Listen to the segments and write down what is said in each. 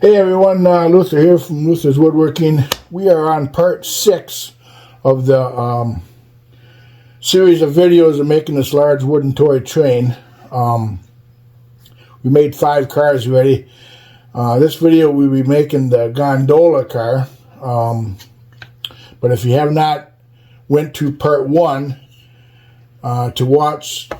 Hey everyone, Luther here from Luther's Woodworking. We are on part 6 of the series of videos of making this large wooden toy train. We made 5 cars already. This video we'll be making the Gondola Car. But if you have not went to part 1 to watch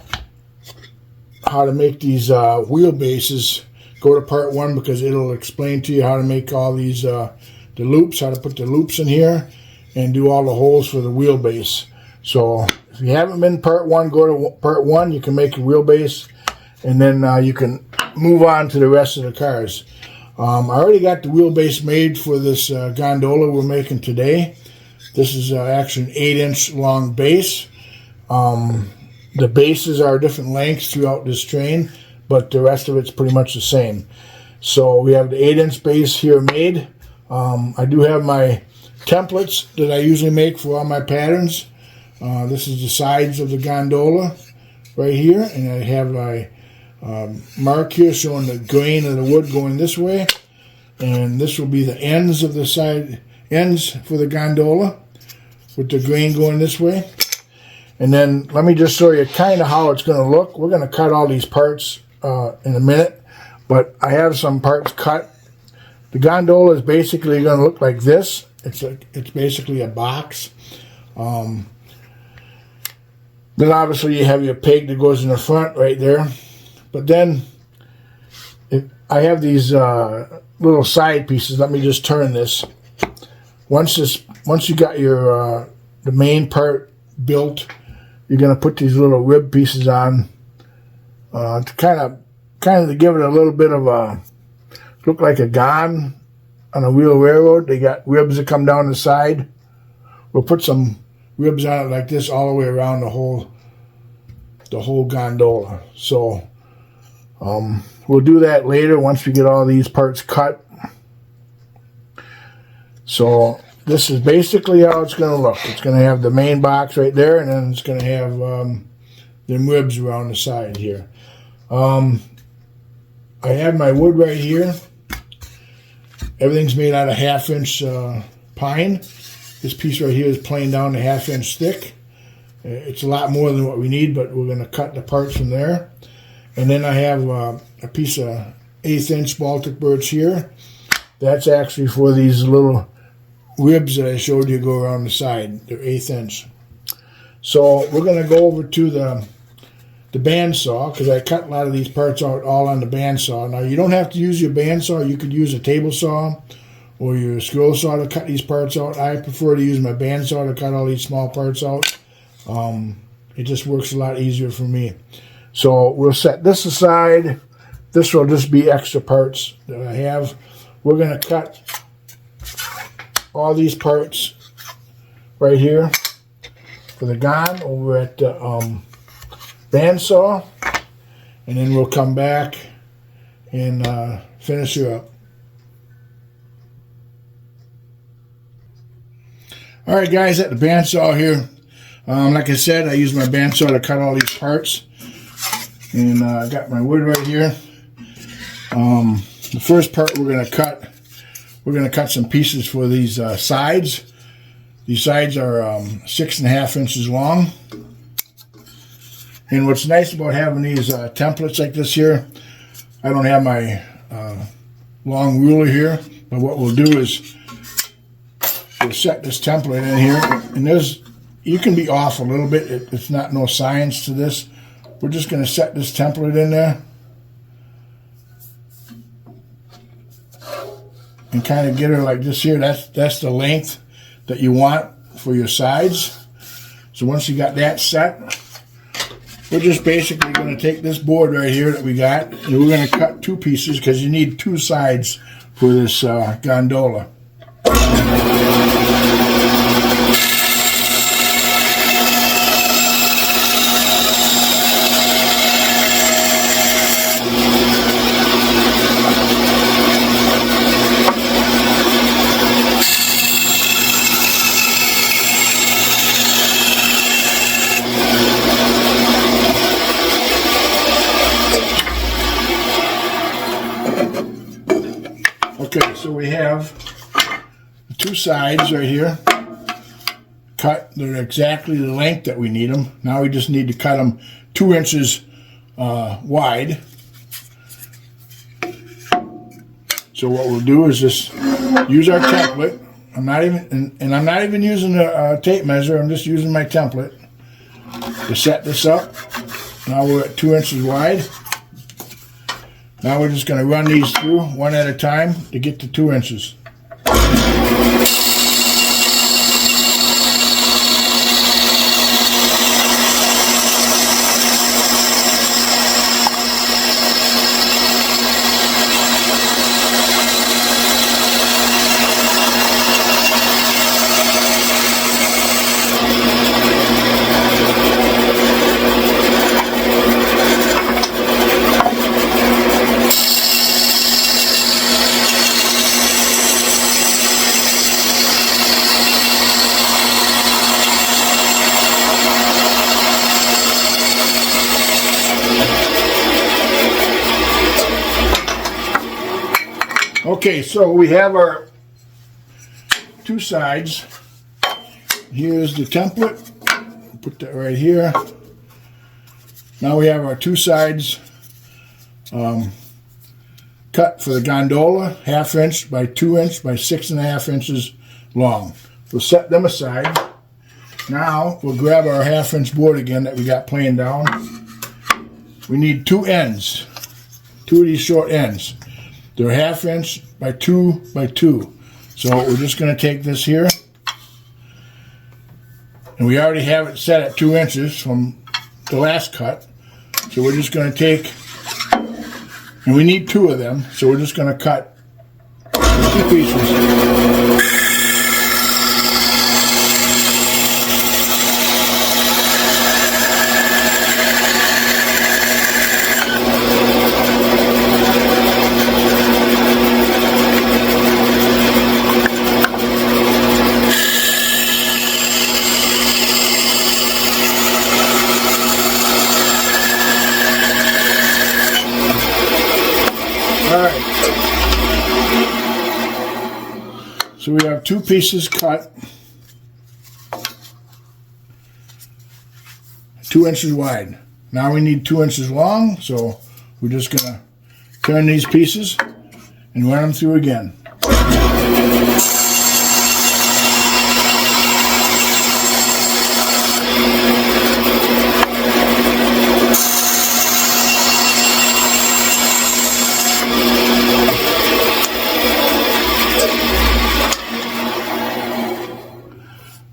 how to make these wheelbases, go to part 1 because it'll explain to you how to make all these the loops, how to put the loops in here and do all the holes for the wheelbase. So if you haven't been part 1, go to part 1. You can make a wheelbase and then you can move on to the rest of the cars. I already got the wheelbase made for this gondola we're making today. This is actually an 8-inch long base. The bases are different lengths throughout this train, but the rest of it's pretty much the same. So we have the 8-inch base here made. I do have my templates that I usually make for all my patterns. This is the sides of the gondola right here, and I have my mark here showing the grain of the wood going this way, and this will be the ends of the side ends for the gondola with the grain going this way. And then let me just show you kind of how it's going to look. We're going to cut all these parts in a minute, but I have some parts cut. The gondola is basically going to look like this. It's basically a box. Then obviously you have your peg that goes in the front right there. But then I have these little side pieces. Let me just turn this. Once you got your the main part built, you're going to put these little rib pieces on to kind of to give it a little bit of a look like a gon on a wheel railroad. They got ribs that come down the side. We'll put some ribs on it like this all the way around the whole gondola. So we'll do that later once we get all these parts cut. So this is basically how it's going to look. It's going to have the main box right there, and then it's going to have them ribs around the side here. I have my wood right here. Everything's made out of 1/2-inch pine. This piece right here is planed down to 1/2 inch thick. It's a lot more than what we need, but we're going to cut the parts from there. And then I have a piece of 1/8 inch Baltic birch here. That's actually for these little ribs that I showed you go around the side. They're 1/8 inch. So we're going to go over to the bandsaw, because I cut a lot of these parts out all on the bandsaw. Now you don't have to use your bandsaw. You could use a table saw or your scroll saw to cut these parts out. I prefer to use my bandsaw to cut all these small parts out. It just works a lot easier for me. So we'll set this aside. This will just be extra parts that I have. We're going to cut all these parts right here for the gon over at the bandsaw, and then we'll come back and finish her up. Alright guys, at the bandsaw here, like I said, I use my bandsaw to cut all these parts, and I got my wood right here. The first part we're going to cut some pieces for these sides. These sides are 6.5 inches long. And what's nice about having these templates like this here, I don't have my long ruler here, but what we'll do is we'll set this template in here, and you can be off a little bit. It's not no science to this. We're just going to set this template in there and kind of get her like this here. That's the length that you want for your sides. So once you got that set, we're just basically going to take this board right here that we got, and we're going to cut 2 pieces because you need 2 sides for this gondola. Okay, So we have the two sides right here cut. They're exactly the length that we need them. Now we just need to cut them 2 inches wide. So what we'll do is just use our template. I'm not even using a tape measure. I'm just using my template to set this up. Now we're at 2 inches wide. Now we're just going to run these through one at a time to get to 2 inches. Okay, so we have our two sides. Here's the template. Put that right here. Now we have our two sides cut for the gondola, 1/2 inch by 2 inch by 6.5 inches long. We'll set them aside. Now we'll grab our 1/2 inch board again that we got playing down. We need two ends, two of these short ends. They're 1/2 inch by 2 by 2. So we're just going to take this here, and we already have it set at 2 inches from the last cut. So we're just going to take, and we need two of them, so we're just going to cut 2 pieces. So we have 2 pieces cut 2 inches wide. Now we need 2 inches long, so we're just going to turn these pieces and run them through again.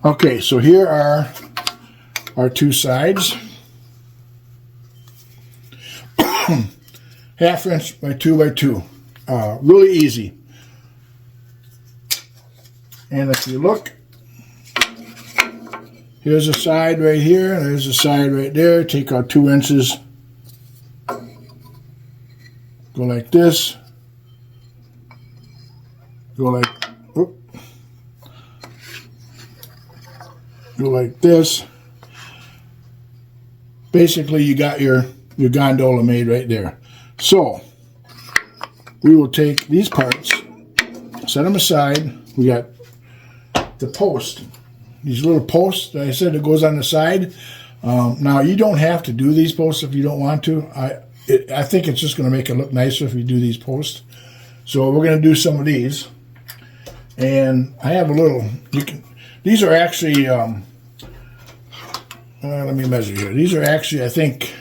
Okay, so here are our two sides. 1/2 inch by 2 by 2. Really easy. And if you look, here's a side right here, and there's a side right there. Take our 2 inches, go like this, go like, whoop. Go like this. Basically, you got your gondola made right there. So we will take these parts, set them aside. We got the post, these little posts that I said that goes on the side. Now you don't have to do these posts if you don't want to. I think it's just going to make it look nicer if you do these posts. So we're going to do some of these, and I have a little. These are actually. Let me measure here. These are actually, I think,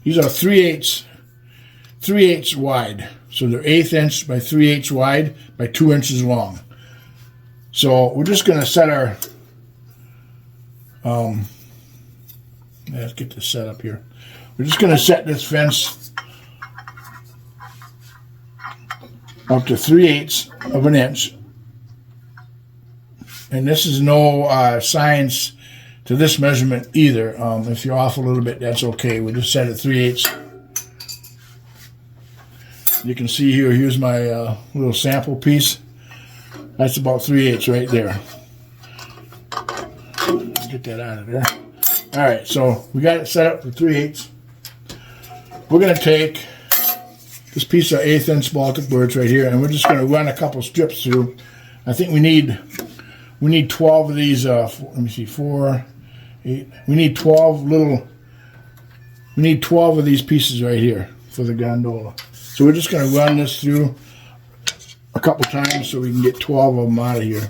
these are 3/8 wide. So they're 1/8 inch by 3/8 wide by 2 inches long. So we're just going to set our, let's get this set up here. We're just going to set this fence up to 3/8 of an inch. And this is no science to this measurement either. If you're off a little bit, that's okay. We just set it 3/8. You can see here, here's my little sample piece. That's about 3/8 right there. Let's get that out of there. All right, so we got it set up for 3/8. we're going to take this piece of 1/8 inch Baltic boards right here, and we're just going to run a couple strips through. I think we need 12 of these. Let me see, 4, 8. We need 12 of these pieces right here for the gondola. So we're just going to run this through a couple times so we can get 12 of them out of here.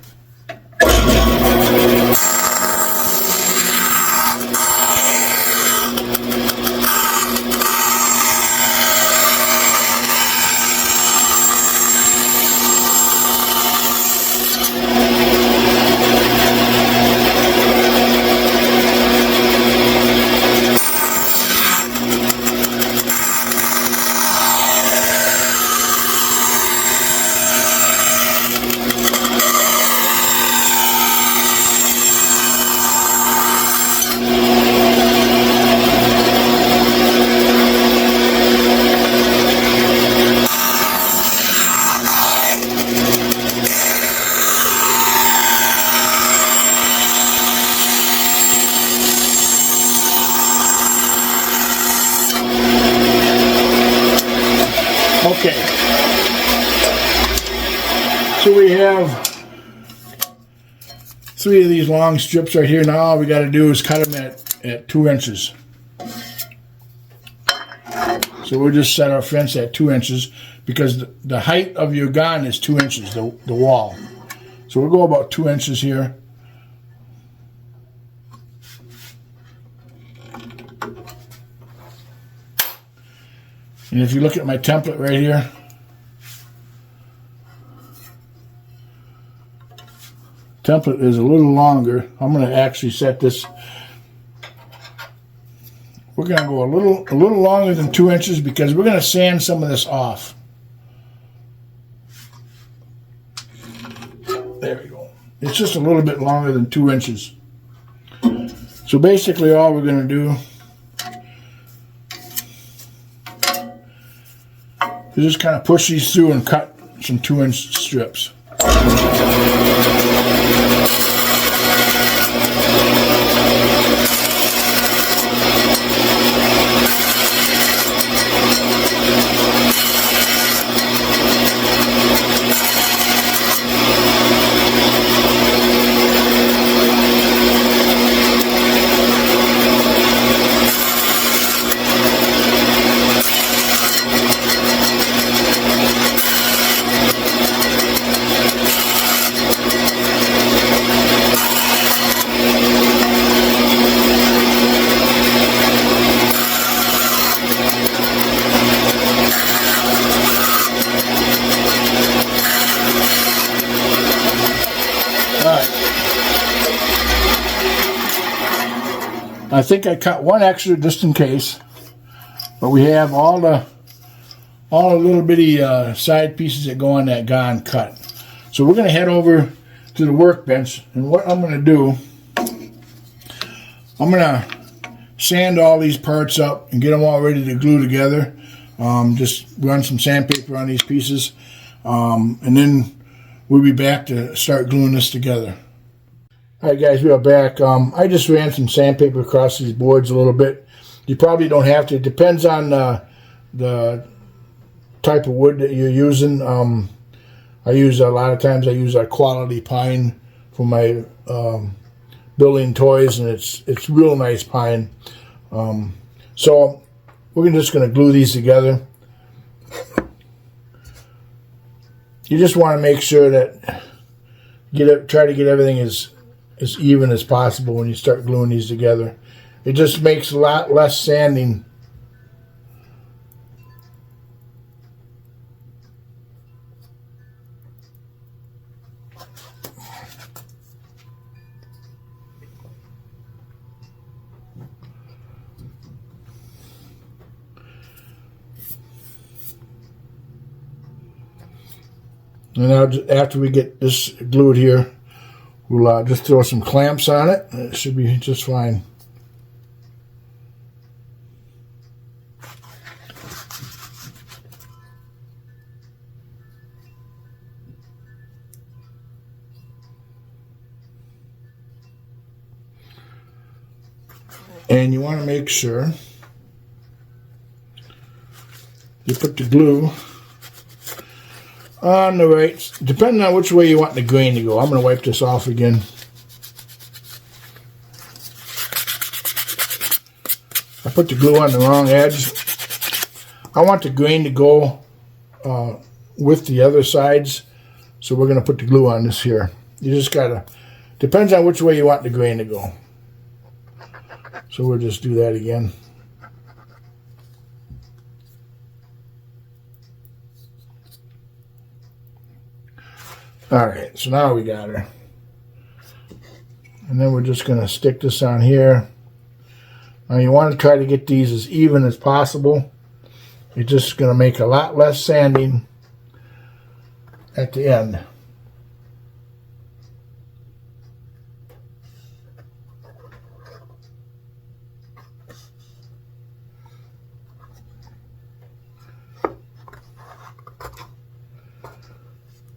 Okay, so we have 3 of these long strips right here. Now all we got to do is cut them at 2 inches. So we'll just set our fence at 2 inches because the height of your gun is 2 inches, the wall. So we'll go about 2 inches here. And if you look at my template right here, template is a little longer. I'm going to actually set this. We're going to go a little longer than 2 inches because we're going to sand some of this off. There we go. It's just a little bit longer than 2 inches. So basically all we're going to do is just kind of push these through and cut some 2-inch strips. I think I cut one extra just in case, but we have all the little bitty side pieces that go on that gun cut. So we're going to head over to the workbench, and what I'm going to do, I'm going to sand all these parts up and get them all ready to glue together. Just run some sandpaper on these pieces, and then we'll be back to start gluing this together. Alright guys, we are back. I just ran some sandpaper across these boards a little bit. You probably don't have to. It depends on the type of wood that you're using. I use a lot of times I use a quality pine for my building toys, and it's real nice pine. So we're just going to glue these together. You just want to make sure that try to get everything as even as possible when you start gluing these together. It just makes a lot less sanding. And now after we get this glued here, we'll just throw some clamps on it, and it should be just fine. And you want to make sure you put the glue on the right, depending on which way you want the grain to go. I'm going to wipe this off again. I put the glue on the wrong edge. I want the grain to go with the other sides, so we're going to put the glue on this here. You just got to, depends on which way you want the grain to go. So we'll just do that again. Alright, so now we got her. And then we're just going to stick this on here. Now you want to try to get these as even as possible. You're just going to make a lot less sanding at the end.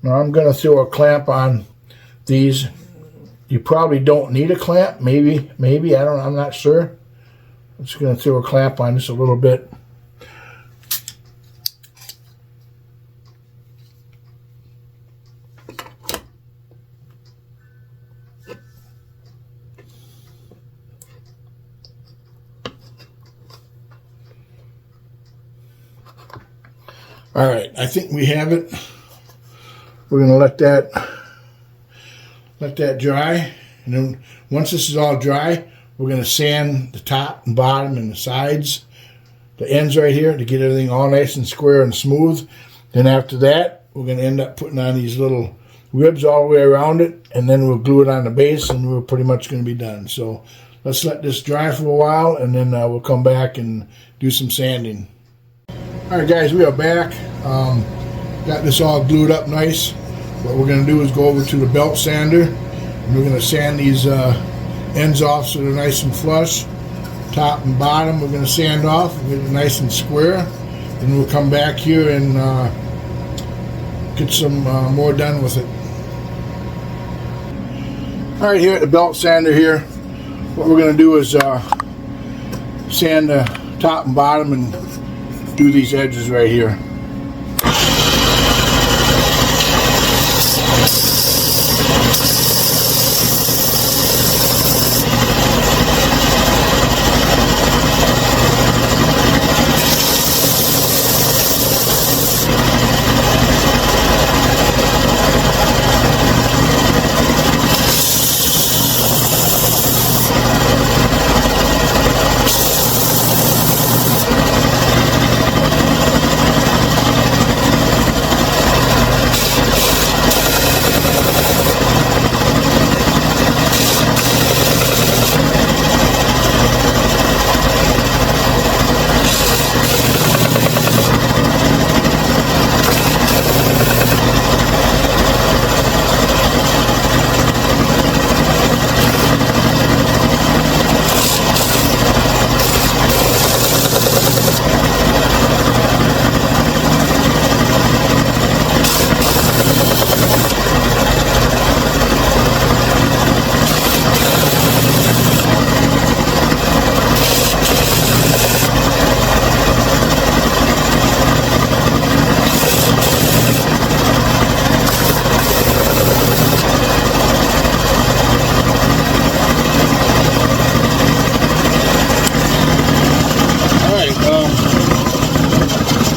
Now I'm going to throw a clamp on these. You probably don't need a clamp. Maybe, I don't know, I'm not sure. I'm just going to throw a clamp on this a little bit. Alright, I think we have it. We're going to let that dry. And then once this is all dry, we're going to sand the top and bottom and the sides, the ends right here, to get everything all nice and square and smooth. Then after that, we're going to end up putting on these little ribs all the way around it, and then we'll glue it on the base, and we're pretty much going to be done. So let's let this dry for a while, and then we'll come back and do some sanding. Alright guys, we are back. Got this all glued up nice. What we're going to do is go over to the belt sander, and we're going to sand these ends off so they're nice and flush. Top and bottom we're going to sand off and get it nice and square. Then we'll come back here and get some more done with it. Alright, here at the belt sander here, what we're going to do is sand the top and bottom and do these edges right here.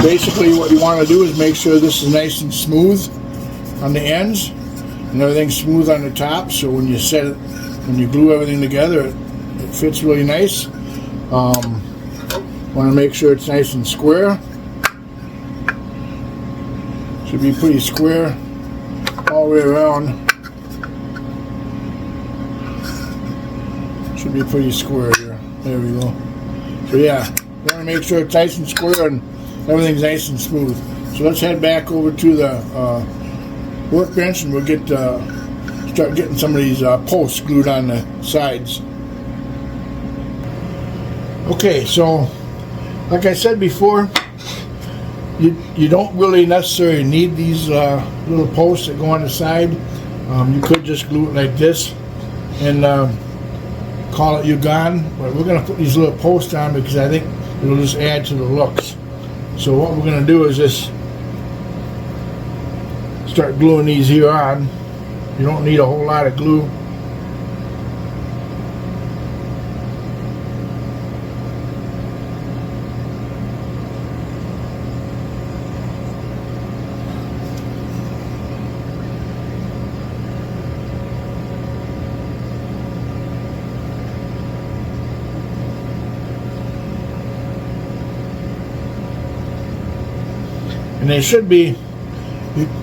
Basically what you want to do is make sure this is nice and smooth on the ends and everything's smooth on the top, so when you set it, when you glue everything together, it fits really nice. Want to make sure it's nice and square. Should be pretty square all the way around. Should be pretty square here. There we go. So yeah, you want to make sure it's nice and square and everything's nice and smooth. So let's head back over to the workbench and we'll get start getting some of these posts glued on the sides. Okay, so like I said before, you don't really necessarily need these little posts that go on the side. You could just glue it like this and call it you're gone. But we're going to put these little posts on because I think it'll just add to the looks. So what we're going to do is just start gluing these here on. You don't need a whole lot of glue. And they should be,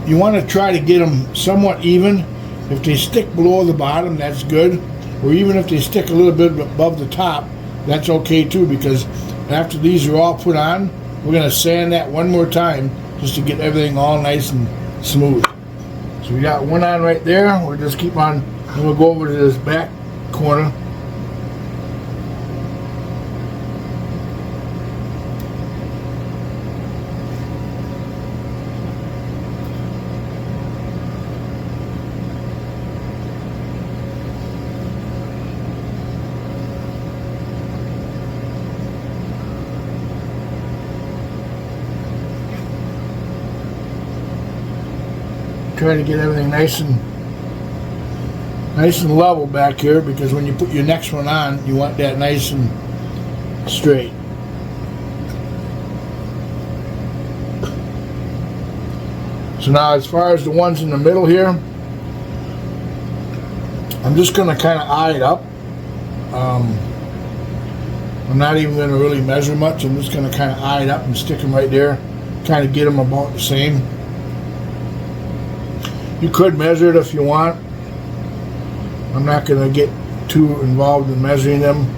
you want to try to get them somewhat even. If they stick below the bottom, that's good. Or even if they stick a little bit above the top, that's okay too, because after these are all put on, we're going to sand that one more time just to get everything all nice and smooth. So we got one on right there. We'll just keep on, and we'll go over to this back corner. Try to get everything nice and level back here, because when you put your next one on, you want that nice and straight. So now, as far as the ones in the middle here, I'm just going to kind of eye it up. I'm not even going to really measure much. I'm just going to kind of eye it up and stick them right there, kind of get them about the same. You could measure it if you want. I'm not going to get too involved in measuring them.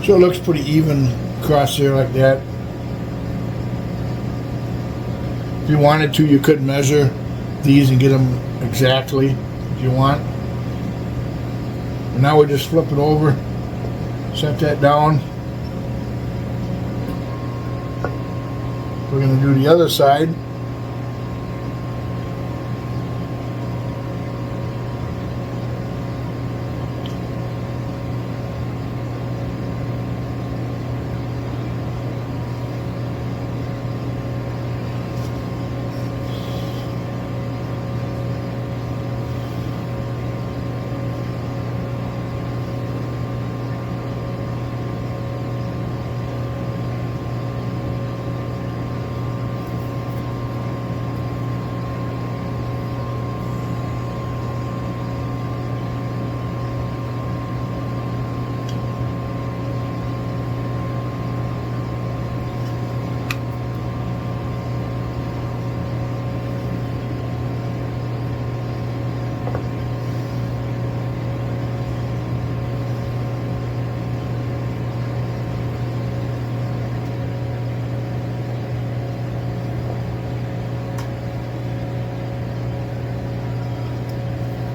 So it looks pretty even across there like that. If you wanted to, you could measure these and get them exactly if you want. And now we just flip it over, set that down. We're going to do the other side.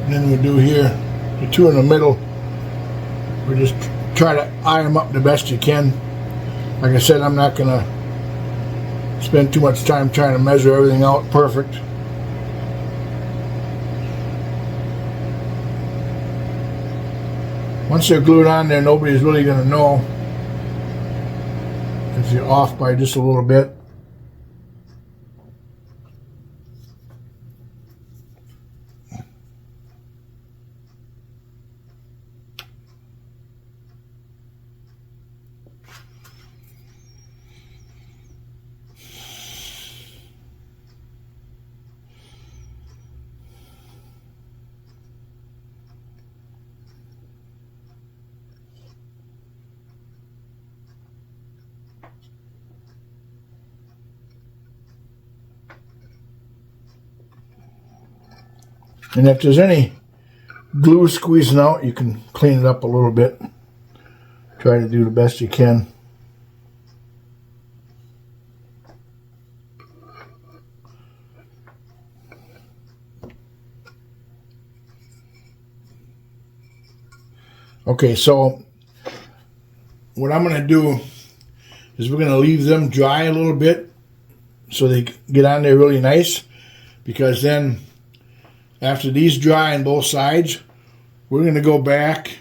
And then we'll do here, the two in the middle, we just try to eye them up the best you can. Like I said, I'm not going to spend too much time trying to measure everything out perfect. Once they're glued on there, nobody's really going to know if you're off by just a little bit. And if there's any glue squeezing out, you can clean it up a little bit. Try to do the best you can. Okay, so what I'm going to do is we're going to leave them dry a little bit so they get on there really nice, because then after these dry on both sides, we're going to go back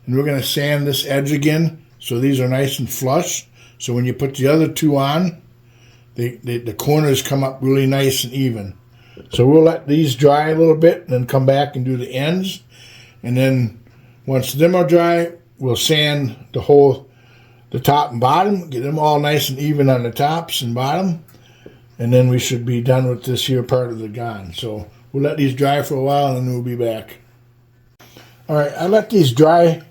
and we're going to sand this edge again so these are nice and flush. So when you put the other two on, the corners come up really nice and even. So we'll let these dry a little bit and then come back and do the ends. And then once them are dry, we'll sand the top and bottom, get them all nice and even on the tops and bottom. And then we should be done with this here part of the gun. So we'll let these dry for a while and then we'll be back. All right, I let these dry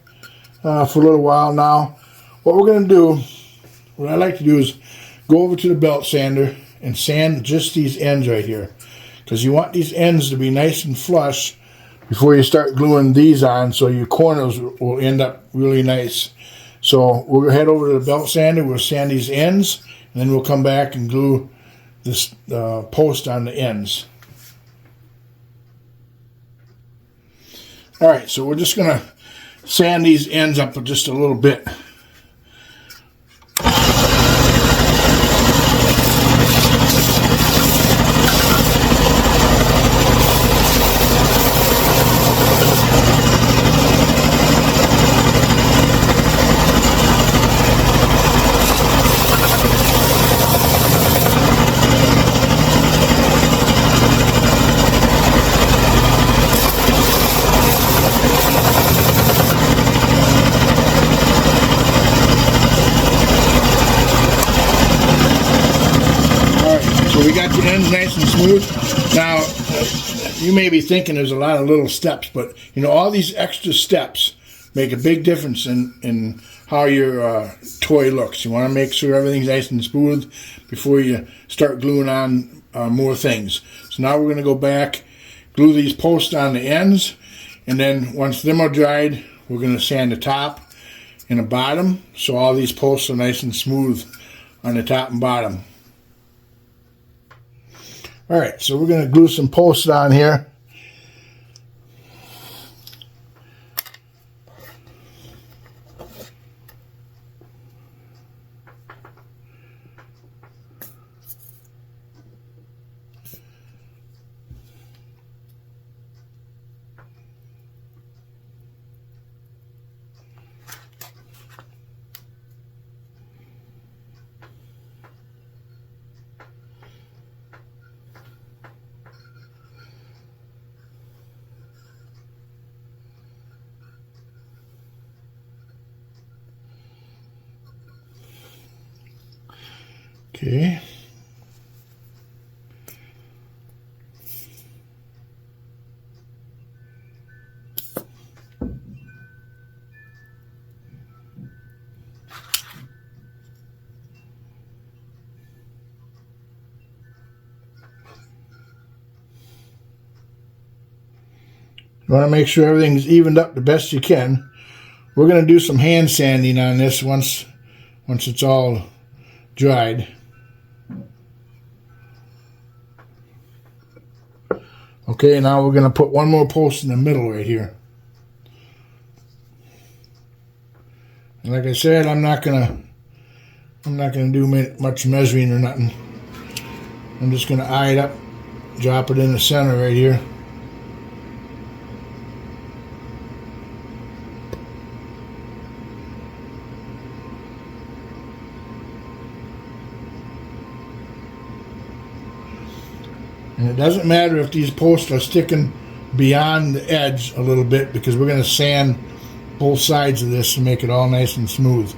for a little while now. What we're going to do, what I like to do is go over to the belt sander and sand just these ends right here, because you want these ends to be nice and flush before you start gluing these on, so your corners will end up really nice. So we'll head over to the belt sander, we'll sand these ends, and then we'll come back and glue this post on the ends. All right, so we're just going to sand these ends up just a little bit. We got the ends nice and smooth. Now, you may be thinking there's a lot of little steps, but you know, all these extra steps make a big difference in how your toy looks. You want to make sure everything's nice and smooth before you start gluing on more things. So now we're going to go back, glue these posts on the ends, and then once them are dried, we're going to sand the top and the bottom so all these posts are nice and smooth on the top and bottom. All right, so we're going to glue some posts on here. Okay. You want to make sure everything's evened up the best you can. We're going to do some hand sanding on this once it's all dried. Okay, now we're going to put one more post in the middle right here. And like I said, I'm not going to do much measuring or nothing. I'm just going to eye it up, drop it in the center right here. And it doesn't matter if these posts are sticking beyond the edge a little bit, because we're going to sand both sides of this to make it all nice and smooth.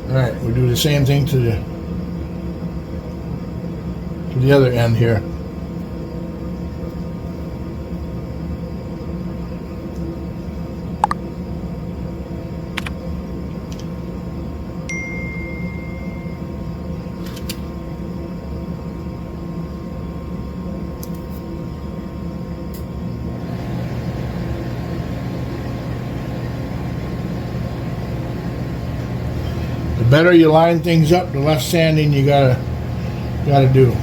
Alright, we'll do the same thing to the other end here. better you line things up, the less sanding you gotta do.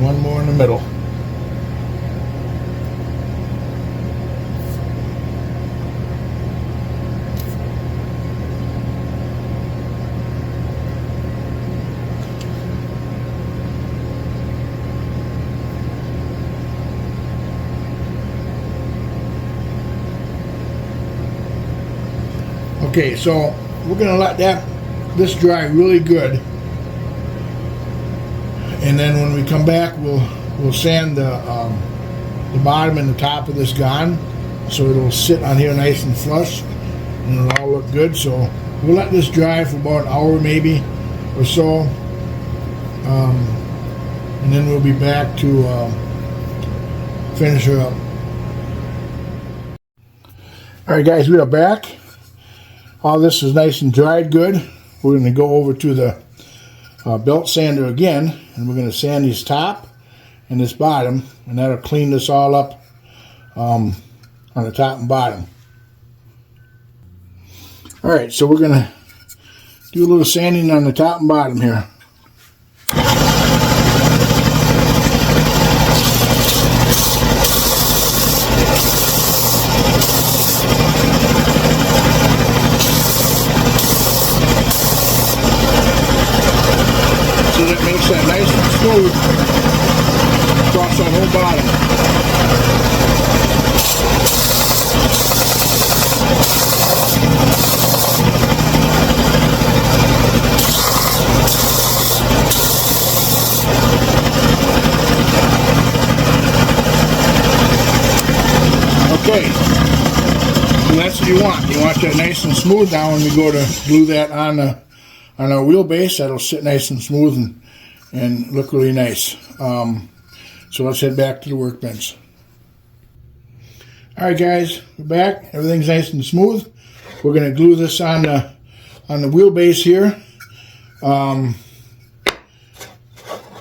One more in the middle. Okay, so we're gonna let this dry really good. And then when we come back, we'll sand the bottom and the top of this gun, so it'll sit on here nice and flush, and it'll all look good. So we'll let this dry for about an hour maybe or so, and then we'll be back to finish her up. All right, guys, we are back. All this is nice and dried good. We're going to go over to the belt sander again, and we're going to sand this top and this bottom, and that'll clean this all up on the top and bottom. Alright, so we're going to do a little sanding on the top and bottom here. That makes that nice and smooth across that whole bottom. Okay, so that's what you want. You want that nice and smooth. Now when we go to glue that on our wheelbase, that'll sit nice and smooth and look really nice. So let's head back to the workbench. Alright guys, we're back. Everything's nice and smooth. We're going to glue this on the wheelbase here.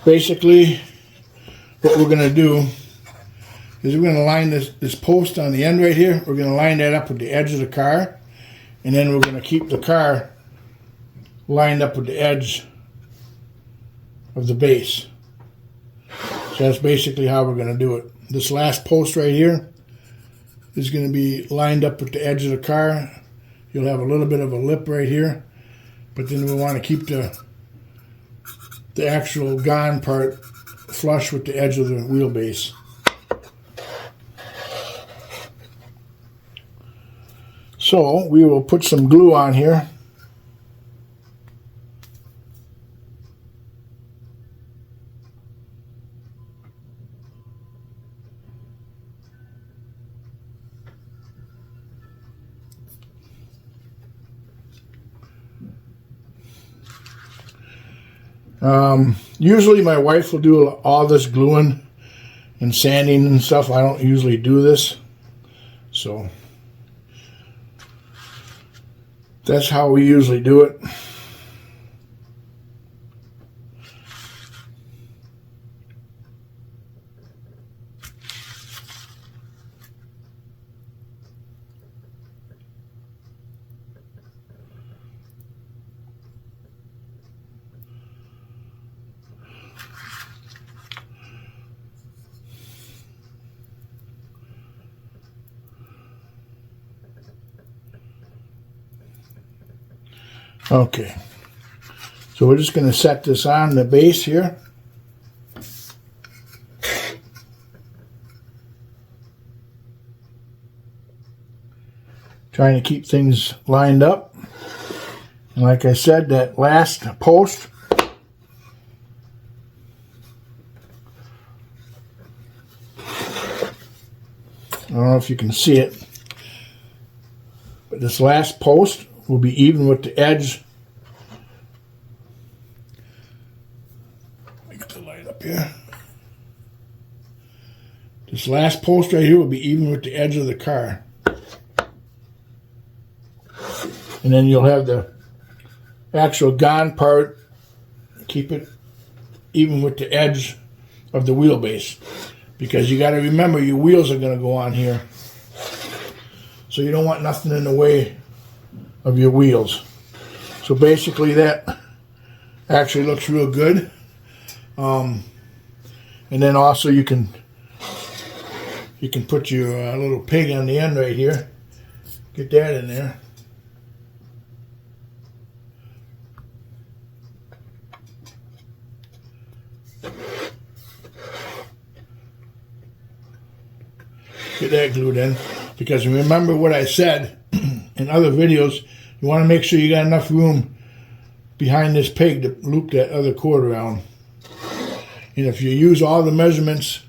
Basically, what we're going to do is we're going to line this post on the end right here. We're going to line that up with the edge of the car. And then we're going to keep the car lined up with the edge of the base. So that's basically how we're going to do it. This last post right here is going to be lined up with the edge of the car. You'll have a little bit of a lip right here, but then we want to keep the actual gon part flush with the edge of the wheelbase. So we will put some glue on here. Usually my wife will do all this gluing and sanding and stuff. I don't usually do this. So that's how we usually do it. Okay, so we're just going to set this on the base here. Trying to keep things lined up. And like I said, that last post, I don't know if you can see it, but this last post will be even with the edge. Get the light up here. This last post right here will be even with the edge of the car. And then you'll have the actual gone part. Keep it even with the edge of the wheelbase. Because you got to remember your wheels are going to go on here. So you don't want nothing in the way of your wheels. So basically that actually looks real good. And then also you can put your little pig on the end right here. Get that in there. Get that glued in, because remember what I said in other videos, you want to make sure you got enough room behind this pig to loop that other cord around. And if you use all the measurements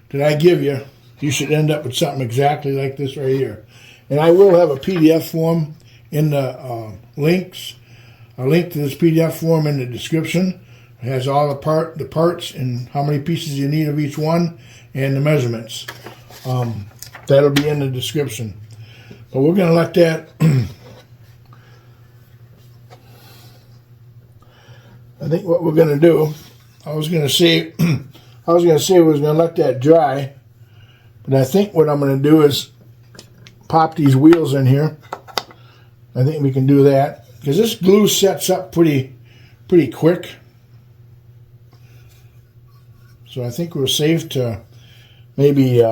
that I give you, you should end up with something exactly like this right here. And I will have a PDF form in the links. A link to this PDF form in the description. It has all the parts and how many pieces you need of each one and the measurements. That'll be in the description. But we're going to let that... I think what we're going to do, I was going to say we was going to let that dry. But I think what I'm going to do is pop these wheels in here. I think we can do that. Because this glue sets up pretty quick. So I think we're safe to maybe...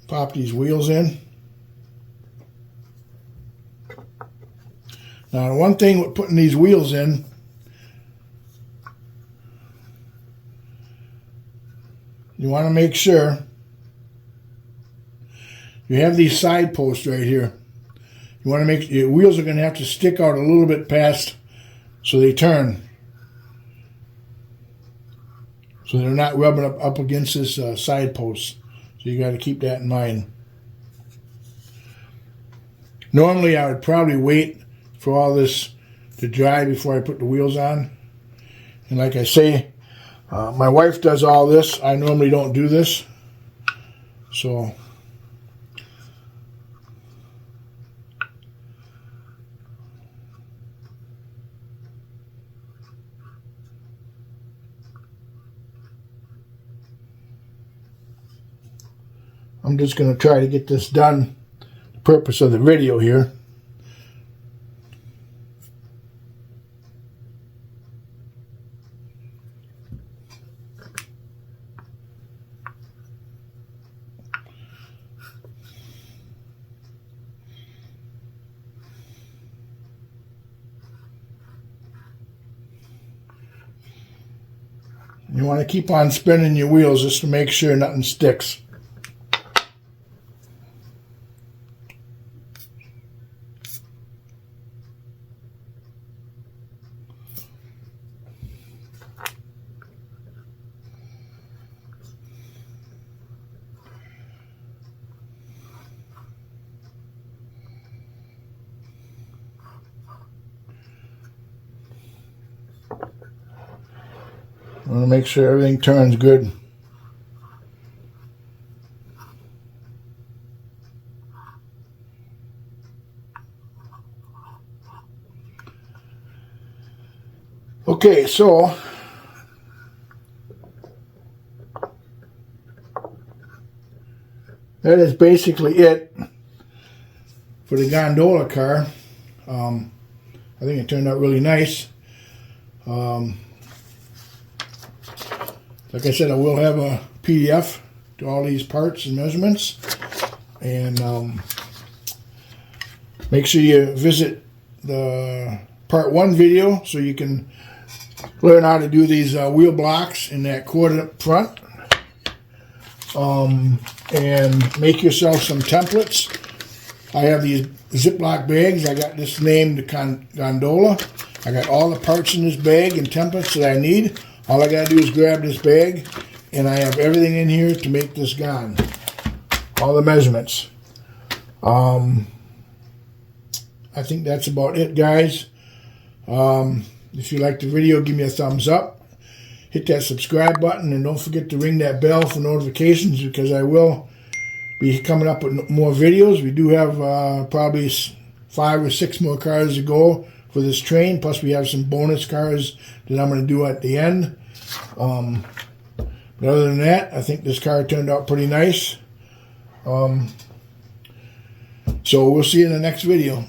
pop these wheels in. Now, one thing with putting these wheels in, you want to make sure you have these side posts right here. You want to make your wheels are going to have to stick out a little bit past so they turn. So they're not rubbing up against this side post. So you got to keep that in mind. Normally I would probably wait for all this to dry before I put the wheels on. And like I say, my wife does all this. I normally don't do this. So I'm just going to try to get this done. The purpose of the video here. You want to keep on spinning your wheels just to make sure nothing sticks. I want to make sure everything turns good. Okay, so that is basically it for the gondola car. I think it turned out really nice. Like I said, I will have a PDF to all these parts and measurements. And make sure you visit the part 1 video so you can learn how to do these wheel blocks in that cord up front. And make yourself some templates. I have these Ziploc bags. I got this named the Gondola. I got all the parts in this bag and templates that I need. All I got to do is grab this bag, and I have everything in here to make this gun. All the measurements. I think that's about it, guys. If you like the video, give me a thumbs up. Hit that subscribe button, and don't forget to ring that bell for notifications, because I will be coming up with more videos. We do have probably 5 or 6 more cars to go for this train, plus we have some bonus cars that I'm going to do at the end. But other than that, I think this car turned out pretty nice. So we'll see you in the next video.